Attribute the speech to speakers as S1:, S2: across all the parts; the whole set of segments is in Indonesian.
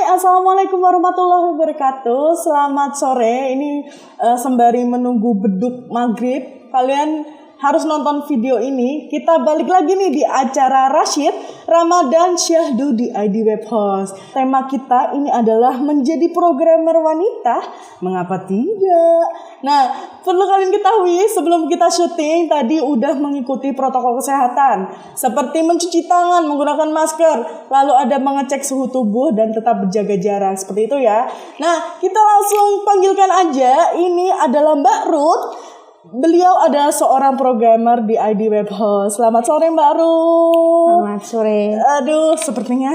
S1: Assalamualaikum warahmatullahi wabarakatuh. Selamat sore. Ini sembari menunggu beduk maghrib, kalian harus nonton video ini. Kita balik lagi nih di acara Rashid Ramadan Syahdu di ID Web Host. Tema kita ini adalah menjadi programmer wanita. Mengapa tidak? Nah, perlu kalian ketahui sebelum kita syuting tadi udah mengikuti protokol kesehatan seperti mencuci tangan, menggunakan masker, lalu ada mengecek suhu tubuh dan tetap berjaga jarak seperti itu ya. Nah, kita langsung panggilkan aja. Ini adalah Mbak Ruth. Beliau adalah seorang programmer di ID Web Host. Selamat sore Mbak Ruth.
S2: Selamat sore.
S1: Aduh, sepertinya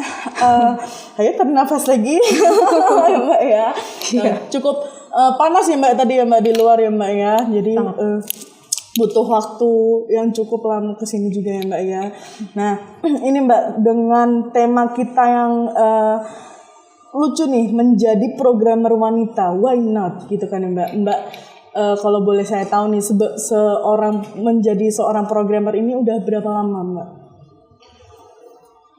S1: ayo tarik nafas lagi. Ya Mbak ya. Cukup panas ya Mbak tadi ya Mbak di luar ya Mbak ya. Jadi butuh waktu yang cukup lama kesini juga ya Mbak ya. Nah, ini Mbak dengan tema kita yang lucu nih, menjadi programmer wanita. Why not? Gitu kan ya Mbak. Mbak kalau boleh saya tahu nih, menjadi seorang programmer ini udah berapa lama Mbak?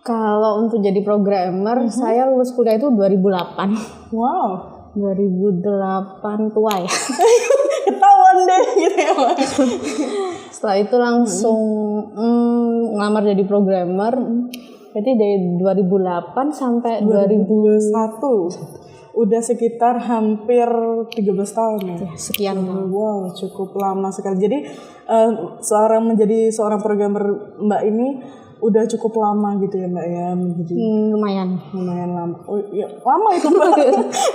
S2: Kalau untuk jadi programmer, saya lulus kuliah itu 2008.
S1: Wow.
S2: 2008 tua ya.
S1: Ketahuan deh gitu ya Mbak.
S2: Setelah itu langsung ngelamar jadi programmer. Jadi dari 2008 sampai 2021. Udah sekitar hampir 13 tahun ya. Sekian tahun.
S1: Wow, cukup lama sekali. Jadi menjadi seorang programmer Mbak ini udah cukup lama gitu ya Mbak ya.
S2: Lumayan
S1: lama. Oh iya, lama itu Mbak.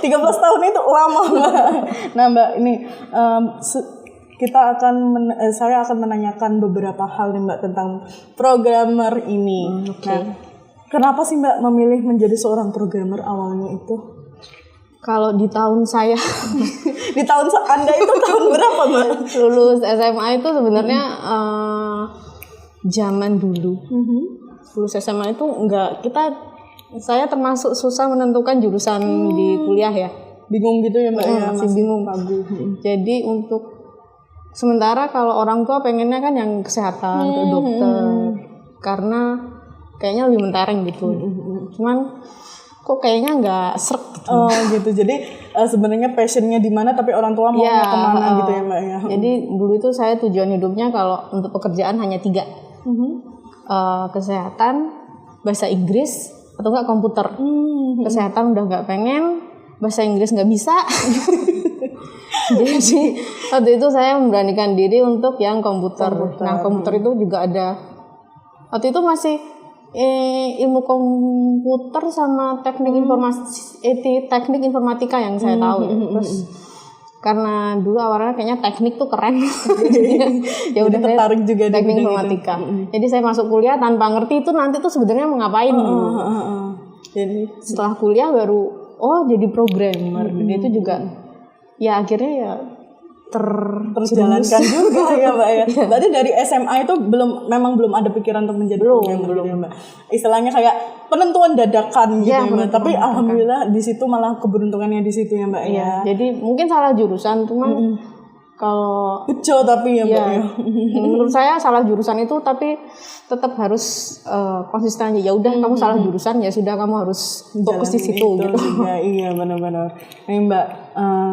S1: 13 tahun itu lama Mbak. Nah Mbak ini saya akan menanyakan beberapa hal nih Mbak tentang programmer ini.
S2: Okay.
S1: Nah, kenapa sih Mbak memilih menjadi seorang programmer awalnya itu?
S2: Kalau di tahun saya
S1: di tahun Anda itu tahun berapa Mbak?
S2: Lulus SMA itu sebenarnya zaman dulu. Lulus SMA itu saya termasuk susah menentukan jurusan di kuliah ya.
S1: Bingung gitu ya Mbak ya?
S2: Masih bingung. Jadi untuk sementara kalau orang tua pengennya kan yang kesehatan, ke dokter. Karena kayaknya lebih mentereng gitu. Cuman kok kayaknya nggak srek gitu.
S1: Oh gitu. Jadi sebenarnya passionnya di mana tapi orang tua mau kemana gitu ya Mbak ya.
S2: Jadi dulu itu saya tujuan hidupnya kalau untuk pekerjaan hanya 3. Kesehatan, bahasa Inggris, atau enggak komputer. Kesehatan udah nggak pengen, bahasa Inggris nggak bisa. Jadi waktu itu saya memberanikan diri untuk yang komputer. Nah komputer itu juga ada. Waktu itu masih ilmu komputer sama teknik teknik informatika yang saya tahu. Terus karena dulu awalnya kayaknya teknik tuh keren. Ya udah tertarik juga teknik informatika. Jadi saya masuk kuliah tanpa ngerti itu nanti tuh sebenarnya mau ngapain. Jadi setelah kuliah baru jadi programmer. Jadi itu juga ya akhirnya ya
S1: terjalankan juga ya Mbak ya. Berarti dari SMA itu memang belum ada pikiran untuk menjadi programmer ya Mbak. Istilahnya kayak penentuan dadakan gitu ya Mbak. Tapi alhamdulillah di situ malah keberuntungannya di situ ya Mbak ya.
S2: Jadi mungkin salah jurusan cuman kalau
S1: Uco tapi ya Mbak ya.
S2: Menurut saya salah jurusan itu tapi tetap harus konsisten aja. Ya udah kamu salah jurusan ya sudah kamu harus fokus di situ gitu.
S1: Ya, iya benar-benar. Nih Mbak,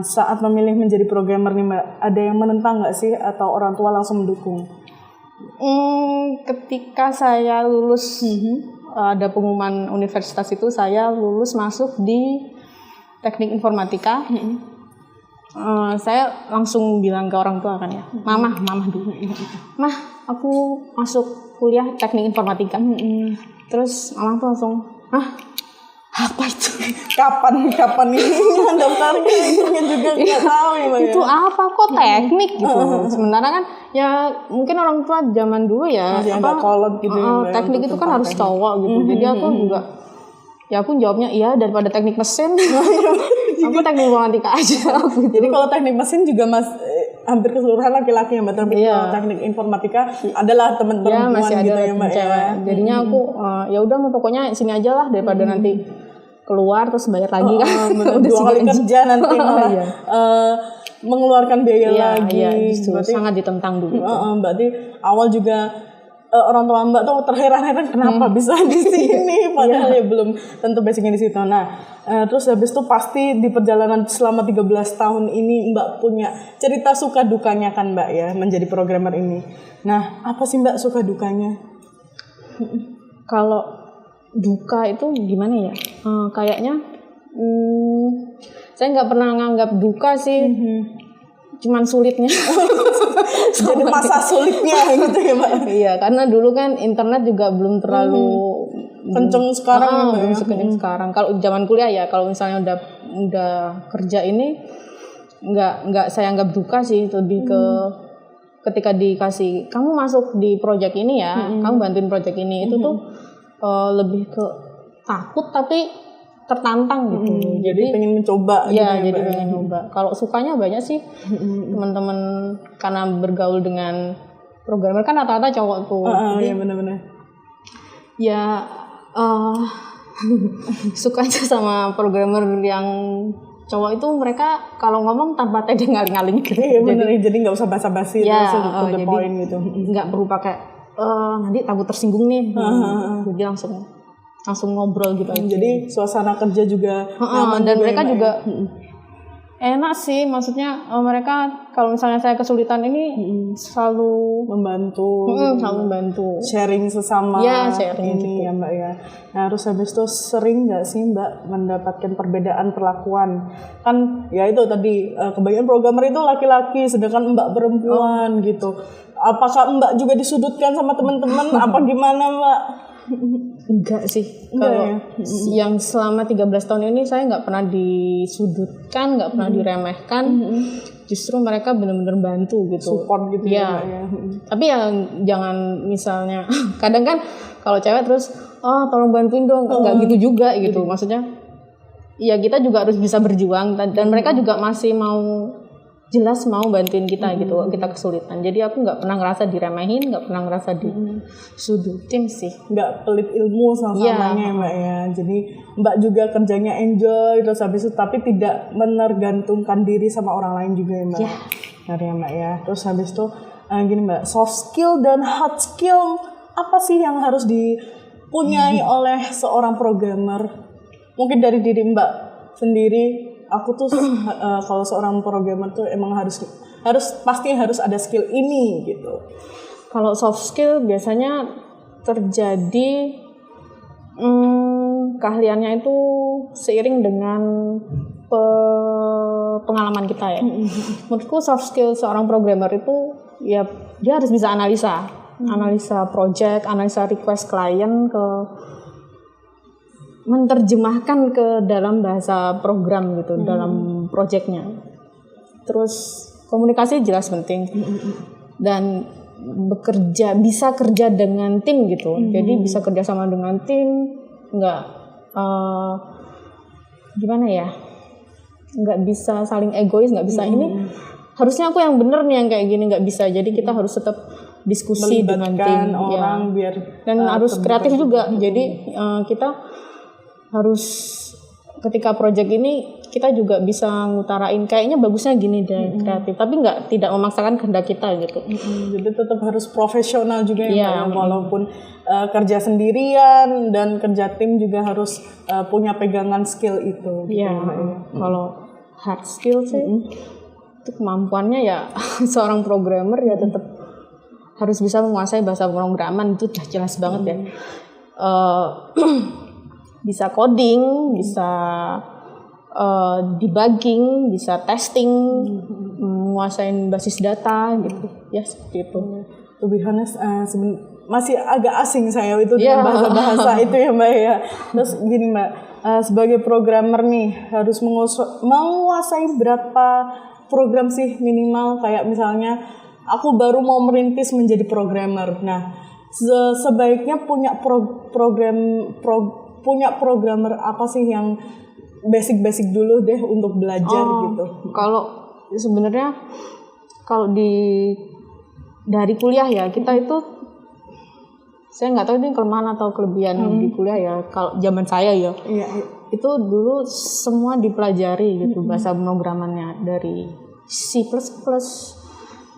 S1: saat memilih menjadi programmer nih Mbak, ada yang menentang nggak sih atau orang tua langsung mendukung?
S2: Ketika saya lulus ada pengumuman universitas itu saya lulus masuk di teknik informatika. Saya langsung bilang ke orang tua kan ya, mama dulu, mah aku masuk kuliah teknik informatika. Terus mama tuh langsung, apa itu?
S1: Kapan ini daftarnya itunya juga nggak tahu ya Mbak.
S2: Itu apa kok teknik gitu? Sementara kan ya mungkin orang tua zaman dulu ya
S1: masih agak kolot gitu ya,
S2: teknik itu kan harus cowok gitu. Jadi aku juga aku jawabnya iya daripada teknik mesin. Aku teknik informatika aja.
S1: Jadi kalau teknik mesin juga hampir keseluruhan laki-laki yang Mbak, tapi teknik informatika adalah teman perempuan
S2: masih
S1: gitu
S2: ada
S1: ya Mbak
S2: cewek.
S1: ya.
S2: Jadinya aku ya udah pokoknya sini aja lah daripada nanti keluar terus bayar lagi kan.
S1: Udah 2 kali kerja nanti malah mengeluarkan biaya lagi.
S2: Iya, justru sangat ditentang dulu.
S1: Berarti awal juga orang tua Mbak tuh terheran-heran kenapa bisa di sini padahal ya belum tentu basicnya di situ. Nah, terus habis itu pasti di perjalanan selama 13 tahun ini Mbak punya cerita suka dukanya kan Mbak ya menjadi programmer ini. Nah, apa sih Mbak suka dukanya?
S2: Kalau duka itu gimana ya? Kayaknya saya nggak pernah nganggap duka sih. Cuman sulitnya.
S1: Jadi masa sulitnya gitu ya Mbak.
S2: Iya, karena dulu kan internet juga belum terlalu
S1: kenceng sekarang
S2: belum sekenceng sekarang. Kalau zaman kuliah ya, kalau misalnya udah kerja ini nggak saya anggap duka sih, lebih ke ketika dikasih kamu masuk di project ini ya, kamu bantuin project ini, itu tuh lebih ke takut tapi tertantang gitu.
S1: Jadi pengen mencoba
S2: gitu ya, jadi pengen coba. Kalau sukanya banyak sih teman-teman, karena bergaul dengan programmer kan rata-rata cowok tuh.
S1: Iya benar-benar.
S2: Ya sukanya sama programmer yang cowok itu, mereka kalau ngomong tanpa tadi ngaling-ngaling gitu.
S1: Iya benar, jadi nggak usah basa-basi langsung to the point gitu.
S2: Nggak perlu pakai nanti takut tersinggung nih. Jadi langsung ngobrol gitu aja.
S1: Jadi suasana kerja juga nyaman
S2: dan mereka juga enak sih, maksudnya mereka kalau misalnya saya kesulitan ini selalu
S1: membantu, sharing sesama
S2: sharing
S1: ini gitu ya Mbak ya. Nah terus habis itu sering nggak sih Mbak mendapatkan perbedaan perlakuan? Kan ya itu tadi kebanyakan programmer itu laki-laki sedangkan Mbak perempuan gitu. Apakah Mbak juga disudutkan sama teman-teman apa gimana Mbak?
S2: Enggak sih. Kalau yang selama 13 tahun ini saya nggak pernah disudutkan, nggak pernah diremehkan. Justru mereka benar-benar bantu gitu.
S1: Support gitu ya.
S2: Tapi ya jangan misalnya kadang kan kalau cewek terus tolong bantuin dong, nggak gitu juga gitu. Maksudnya ya kita juga harus bisa berjuang dan mereka juga masih mau jelas mau bantuin kita gitu, kita kesulitan. Jadi aku nggak pernah ngerasa diremehin, nggak pernah ngerasa disudutin sih.
S1: Nggak pelit ilmu sama-samanya Mbak ya. Jadi Mbak juga kerjanya enjoy terus habis itu tapi tidak menergantungkan diri sama orang lain juga ya Mbak. Benar ya Mbak ya. Terus habis itu gini Mbak, soft skill dan hard skill apa sih yang harus dipunyai oleh seorang programmer? Mungkin dari diri Mbak sendiri. Aku tuh kalau seorang programmer tuh emang pasti harus ada skill ini gitu.
S2: Kalau soft skill biasanya terjadi keahliannya itu seiring dengan pengalaman kita ya. Menurutku soft skill seorang programmer itu ya dia harus bisa analisa project, analisa request klien, menerjemahkan ke dalam bahasa program gitu, dalam projectnya. Terus komunikasi jelas penting dan bisa kerja dengan tim gitu. Jadi bisa kerja sama dengan tim, nggak gimana ya, nggak bisa saling egois, nggak bisa ini harusnya aku yang bener nih yang kayak gini, nggak bisa. Jadi kita harus tetap diskusi dengan tim
S1: orang biar
S2: dan harus kreatif juga. Jadi kita harus ketika project ini kita juga bisa ngutarain kayaknya bagusnya gini deh, kreatif, tapi tidak memaksakan kehendak kita gitu.
S1: Jadi tetap harus profesional juga ya, walaupun kerja sendirian dan kerja tim juga harus punya pegangan skill itu.
S2: Iya. Kalau hard skill sih itu kemampuannya ya seorang programmer ya tetap harus bisa menguasai bahasa pemrograman, itu udah jelas banget ya. Bisa coding, bisa debugging, bisa testing, menguasain basis data gitu. Ya seperti itu.
S1: To be honest, masih agak asing saya itu dengan bahasa-bahasa itu ya Mbak ya. Terus gini Mbak, sebagai programmer nih harus menguasai berapa program sih minimal, kayak misalnya aku baru mau merintis menjadi programmer. Nah, sebaiknya punya programmer apa sih yang basic dulu deh untuk belajar gitu.
S2: Kalau sebenarnya kalau dari kuliah ya kita itu, saya nggak tahu ini kelemahan atau kelebihan di kuliah ya. Kalau zaman saya ya, itu dulu semua dipelajari gitu bahasa pemrogramannya dari C++,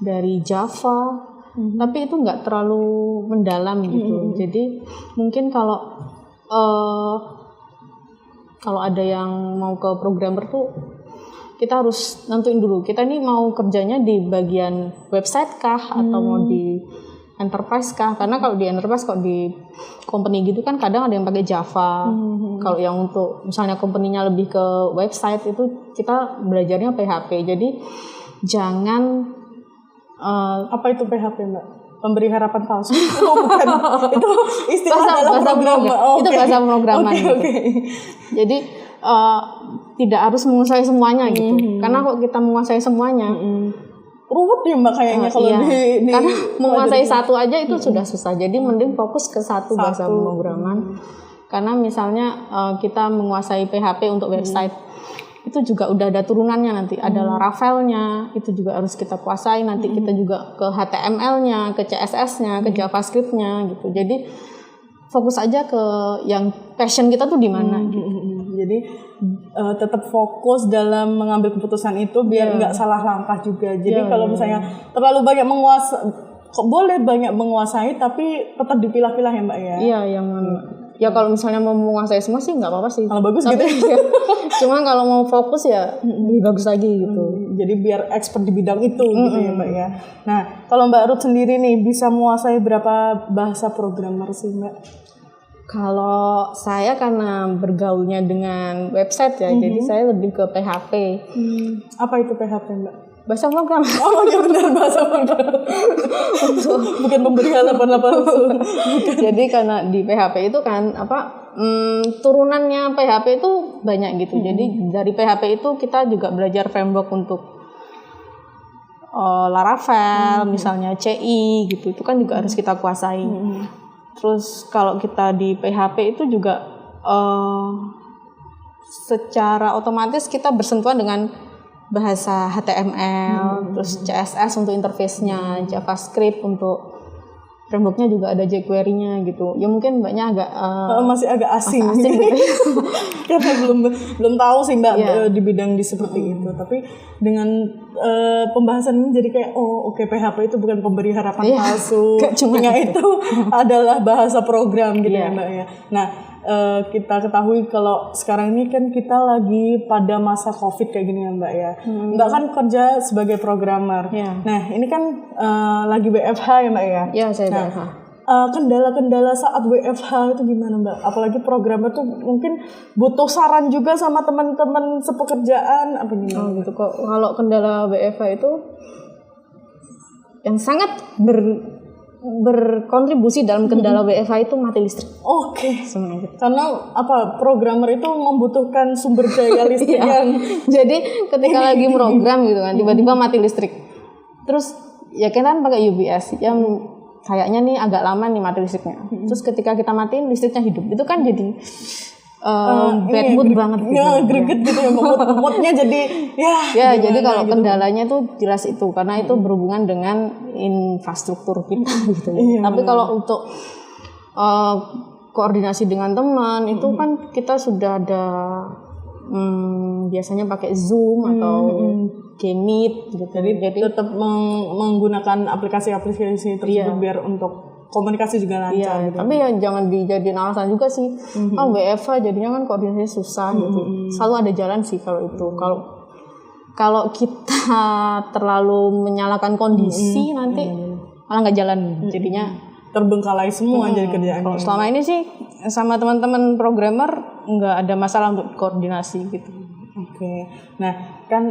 S2: dari Java, tapi itu nggak terlalu mendalam gitu. Jadi mungkin kalau ada yang mau ke programmer tuh kita harus nentuin dulu, kita ini mau kerjanya di bagian website kah atau mau di enterprise kah? Karena kalau di enterprise, kalau di company gitu kan kadang ada yang pakai Java. Kalau yang untuk misalnya company-nya lebih ke website itu kita belajarnya PHP. Jadi jangan
S1: apa itu PHP Mbak? Memberi harapan palsu? Oh, bukan. Itu istilah dalam program.
S2: Itu bahasa pemrograman. Jadi tidak harus menguasai semuanya gitu. Karena kok kita menguasai semuanya,
S1: ruwet ya Mbak kayaknya kalau
S2: karena menguasai satu aja itu sudah susah. Jadi mending fokus ke satu bahasa pemrograman. Karena misalnya kita menguasai PHP untuk website, itu juga udah ada turunannya nanti. Ada Laravel-nya, itu juga harus kita kuasai. Nanti kita juga ke HTML-nya, ke CSS-nya, ke JavaScript-nya gitu. Jadi fokus aja ke yang passion kita tuh di mana gitu.
S1: Jadi tetap fokus dalam mengambil keputusan itu biar nggak salah langkah juga. Jadi kalau misalnya terlalu banyak boleh banyak menguasai tapi tetap dipilah-pilah ya Mbak ya.
S2: Iya, yang ya kalau misalnya mau menguasai semua sih nggak apa-apa sih.
S1: Kalau bagus gitu.
S2: Cuma kalau mau fokus ya lebih bagus lagi gitu.
S1: Jadi biar expert di bidang itu gitu ya Mbak ya. Nah, kalau Mbak Ruth sendiri nih bisa menguasai berapa bahasa programmer sih Mbak?
S2: Kalau saya karena bergaulnya dengan website ya, jadi saya lebih ke PHP.
S1: Apa itu PHP Mbak?
S2: Bahasa program.
S1: Oh ya benar, bahasa program. Bukan memberi harapan palsu.
S2: Jadi karena di PHP itu kan turunannya PHP itu banyak gitu. Jadi dari PHP itu kita juga belajar framework untuk Laravel, misalnya CI gitu. Itu kan juga harus kita kuasai. Terus kalau kita di PHP itu juga secara otomatis kita bersentuhan dengan bahasa HTML, terus CSS untuk interface-nya, JavaScript untuk framework-nya juga ada jQuery-nya gitu. Ya mungkin Mbaknya agak
S1: masih agak asing
S2: gitu.
S1: Karena belum tahu sih Mbak di bidang seperti itu. Tapi dengan pembahasan ini jadi kayak PHP itu bukan pemberi harapan palsu. Cuma itu adalah bahasa program gitu ya Mbak ya. Nah, kita ketahui kalau sekarang ini kan kita lagi pada masa COVID kayak gini ya Mbak ya. Mbak kan kerja sebagai programmer. Nah, ini kan lagi WFH ya Mbak ya.
S2: Iya, saya WFH.
S1: Kendala-kendala saat WFH itu gimana Mbak? Apalagi programmer tuh mungkin butuh saran juga sama teman-teman sepekerjaan apa gimana?
S2: Gitu kok. Kalau kendala WFH itu yang sangat berkontribusi dalam kendala WFH itu mati listrik.
S1: Oke. Karena programmer itu membutuhkan sumber daya listrik yang
S2: jadi ketika lagi program gitu kan tiba-tiba mati listrik. Terus ya kita kan pakai UPS yang kayaknya nih agak lama nih mati listriknya. Terus ketika kita matiin listriknya hidup. Itu kan jadi bad mood banget gitu.
S1: Greget gitu ya. Moodnya jadi
S2: jadi kalau gitu. Kendalanya tuh jelas itu karena itu berhubungan dengan infrastruktur kita gitu. Tapi kalau untuk koordinasi dengan teman itu kan kita sudah ada biasanya pakai Zoom atau Meet gitu.
S1: Jadi tetap menggunakan aplikasi-aplikasi tersebut biar untuk komunikasi juga lancar gitu.
S2: Tapi ya jangan dijadiin alasan juga sih. WFH jadinya kan koordinasinya susah gitu. Selalu ada jalan sih kalau itu. Kalau kita terlalu menyalahkan kondisi nanti malah nggak jalan. Jadinya
S1: terbengkalai semua jadi kerjaan.
S2: Kalau selama ini sih sama teman-teman programmer nggak ada masalah untuk koordinasi gitu.
S1: Oke. Nah, kan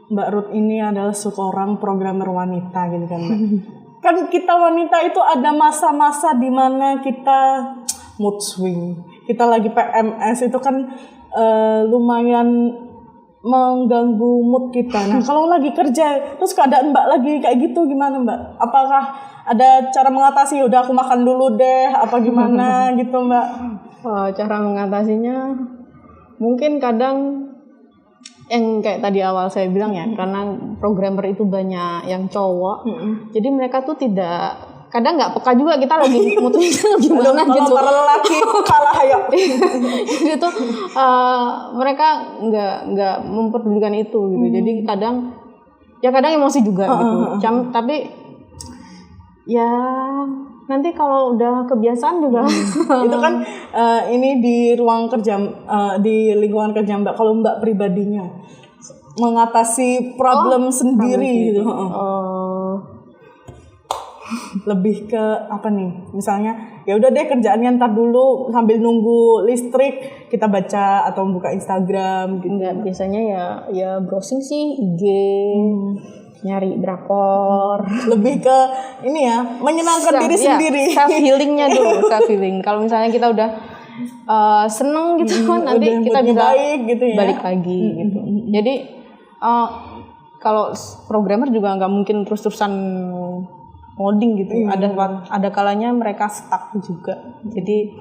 S1: Mbak Ruth ini adalah seorang programmer wanita gitu kan Mbak. Kan kita wanita itu ada masa-masa di mana kita mood swing. Kita lagi PMS itu kan lumayan mengganggu mood kita. Nah, kalau lagi kerja terus keadaan Mbak lagi kayak gitu gimana Mbak? Apakah ada cara mengatasi? Udah aku makan dulu deh apa gimana gitu Mbak?
S2: Cara mengatasinya mungkin kadang yang kayak tadi awal saya bilang ya, karena programmer itu banyak yang cowok, jadi mereka tuh kadang nggak peka juga kita lagi mutusin gimana gitu.
S1: Para lelaki kalah ayo.
S2: Jadi tuh mereka nggak memperdulikan itu gitu. Jadi kadang emosi juga gitu. Tapi ya nanti kalau udah kebiasaan juga.
S1: Itu kan ini di ruang kerja, di lingkungan kerja Mbak. Kalau Mbak pribadinya mengatasi problem sendiri gitu. Lebih ke apa nih? Misalnya ya udah deh kerjaannya ntar dulu sambil nunggu listrik kita baca atau buka Instagram gitu.
S2: Enggak, biasanya ya browsing sih IG, nyari drakor.
S1: Lebih ke ini ya, menyenangkan diri sendiri.
S2: Self healingnya dulu, self healing. Kalau misalnya kita udah seneng gitu kan, nanti kita bisa
S1: baik gitu ya.
S2: Balik lagi gitu. Jadi kalau programmer juga nggak mungkin terus-terusan coding gitu. Ada kalanya mereka stuck juga. Jadi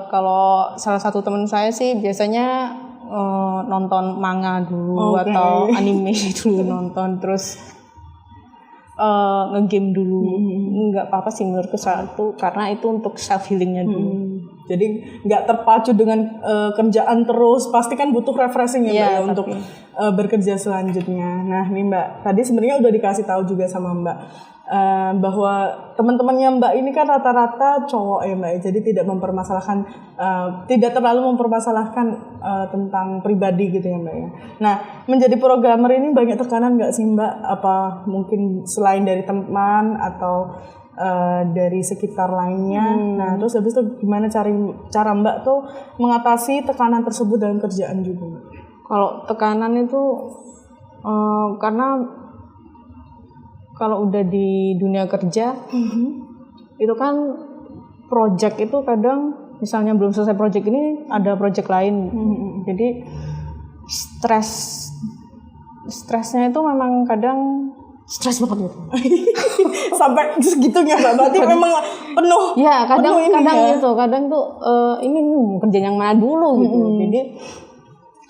S2: kalau salah satu teman saya sih biasanya nonton manga dulu atau anime dulu nonton, terus ngegame dulu. Nggak apa-apa sih menurutku satu, karena itu untuk self healingnya dulu.
S1: Jadi nggak terpacu dengan kerjaan terus, pasti kan butuh refreshing ya Mbak ya, untuk bekerja selanjutnya. Nah nih Mbak, tadi sebenarnya udah dikasih tahu juga sama Mbak bahwa teman-temannya Mbak ini kan rata-rata cowok ya Mbak ya, jadi tidak mempermasalahkan, tidak terlalu mempermasalahkan tentang pribadi gitu ya Mbak ya. Nah menjadi programmer ini banyak tekanan nggak sih Mbak? Apa mungkin selain dari teman atau dari sekitar lainnya? Nah terus habis itu gimana cara Mbak tuh mengatasi tekanan tersebut dalam kerjaan juga Mbak?
S2: Kalau tekanan itu karena kalau udah di dunia kerja itu kan project itu kadang misalnya belum selesai project ini ada project lain, jadi stresnya itu memang kadang stres banget gitu.
S1: Sampai segitunya Mbak, berarti memang penuh.
S2: Ya kadang
S1: ya?
S2: gitu, kadang tuh ini kerja yang mana dulu gitu. Jadi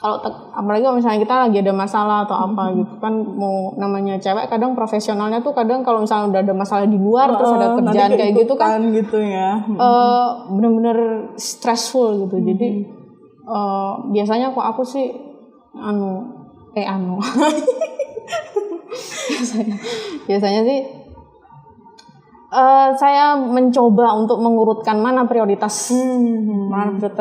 S2: kalau apalagi kalau misalnya kita lagi ada masalah atau apa gitu kan, mau namanya cewek kadang profesionalnya tuh kadang kalau misalnya udah ada masalah di luar terus ada kerjaan kayak gitu kan
S1: gitu ya.
S2: Bener-bener stressful gitu. Jadi biasanya kok aku sih biasanya sih saya mencoba untuk mengurutkan mana prioritas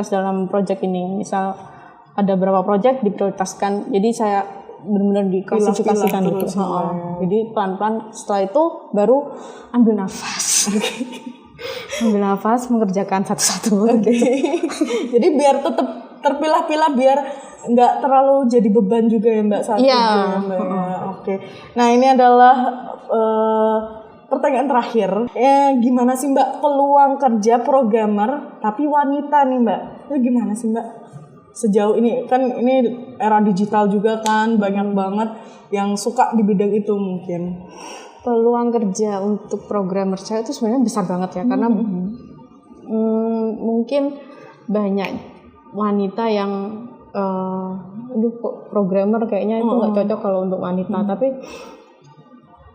S2: dalam project ini. Misal ada berapa project diprioritaskan, jadi saya benar-benar diklasifikasikan gitu. Jadi pelan-pelan setelah itu baru ambil nafas. Ambil nafas, mengerjakan satu-satu. Gitu.
S1: Jadi biar tetap terpilah-pilah, biar nggak terlalu jadi beban juga ya Mbak saat kerja ya Mbak. Oke. Nah ini adalah pertanyaan terakhir. Gimana sih Mbak peluang kerja programmer tapi wanita nih Mbak? Itu gimana sih Mbak? Sejauh ini kan ini era digital juga kan, banyak banget yang suka di bidang itu mungkin.
S2: Peluang kerja untuk programmer saya itu sebenarnya besar banget ya, karena mungkin banyak wanita yang kok programmer kayaknya itu nggak cocok kalau untuk wanita, tapi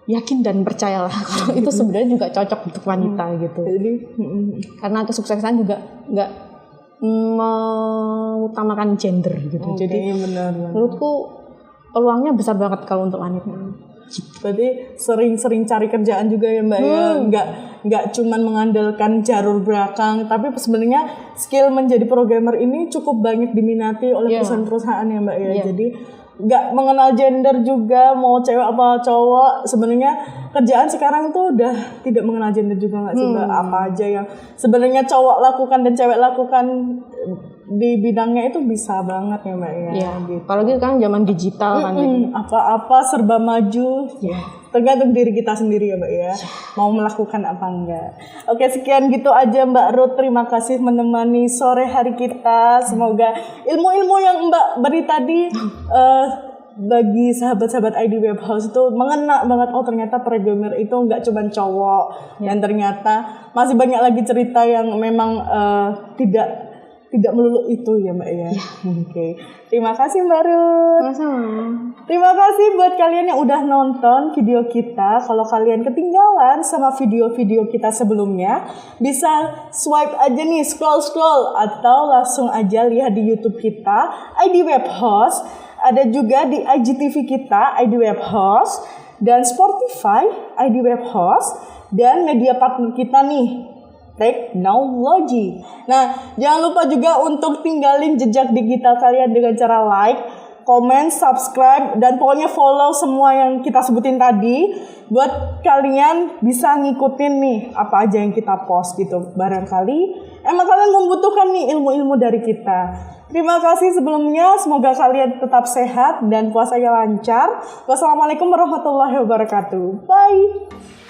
S2: yakin dan percayalah kalau itu sebenarnya juga cocok untuk wanita gitu. Jadi karena kesuksesan juga nggak mengutamakan gender gitu. Jadi menurutku peluangnya besar banget kalau untuk wanita.
S1: Berarti sering-sering cari kerjaan juga ya Mbak ya, nggak cuman mengandalkan jalur belakang, tapi sebenarnya skill menjadi programmer ini cukup banyak diminati oleh perusahaan-perusahaan ya Mbak ya. Jadi nggak mengenal gender juga, mau cewek apa cowok. Sebenarnya kerjaan sekarang tuh udah tidak mengenal gender juga nggak sih Mbak? Apa aja yang sebenarnya cowok lakukan dan cewek lakukan di bidangnya itu bisa banget ya Mbak ya.
S2: Iya. Gitu. Apalagi kan zaman digital kan.
S1: Apa-apa serba maju. Tergantung diri kita sendiri ya Mbak ya. Mau melakukan apa enggak. Oke, sekian gitu aja Mbak Ruth. Terima kasih menemani sore hari kita. Semoga ilmu-ilmu yang Mbak beri tadi bagi sahabat-sahabat ID Web House itu mengena banget. Oh ternyata programmer itu nggak cuma cowok, dan ternyata masih banyak lagi cerita yang memang tidak tidak melulu itu ya Mbak ya. Oke. Terima kasih Mbak Ruth.
S2: Sama-sama.
S1: Terima kasih buat kalian yang udah nonton video kita. Kalau kalian ketinggalan sama video-video kita sebelumnya, bisa swipe aja nih, scroll atau langsung aja lihat di YouTube kita, ID Web Host. Ada juga di IGTV kita, ID Web Host, dan Spotify, ID Web Host, dan media partner kita nih, Teknologi. Nah, jangan lupa juga untuk tinggalin jejak digital kalian dengan cara like, comment, subscribe, dan pokoknya follow semua yang kita sebutin tadi. Buat kalian bisa ngikutin nih apa aja yang kita post gitu. Barangkali emang kalian membutuhkan nih ilmu-ilmu dari kita. Terima kasih sebelumnya. Semoga kalian tetap sehat dan puasanya lancar. Wassalamualaikum warahmatullahi wabarakatuh. Bye.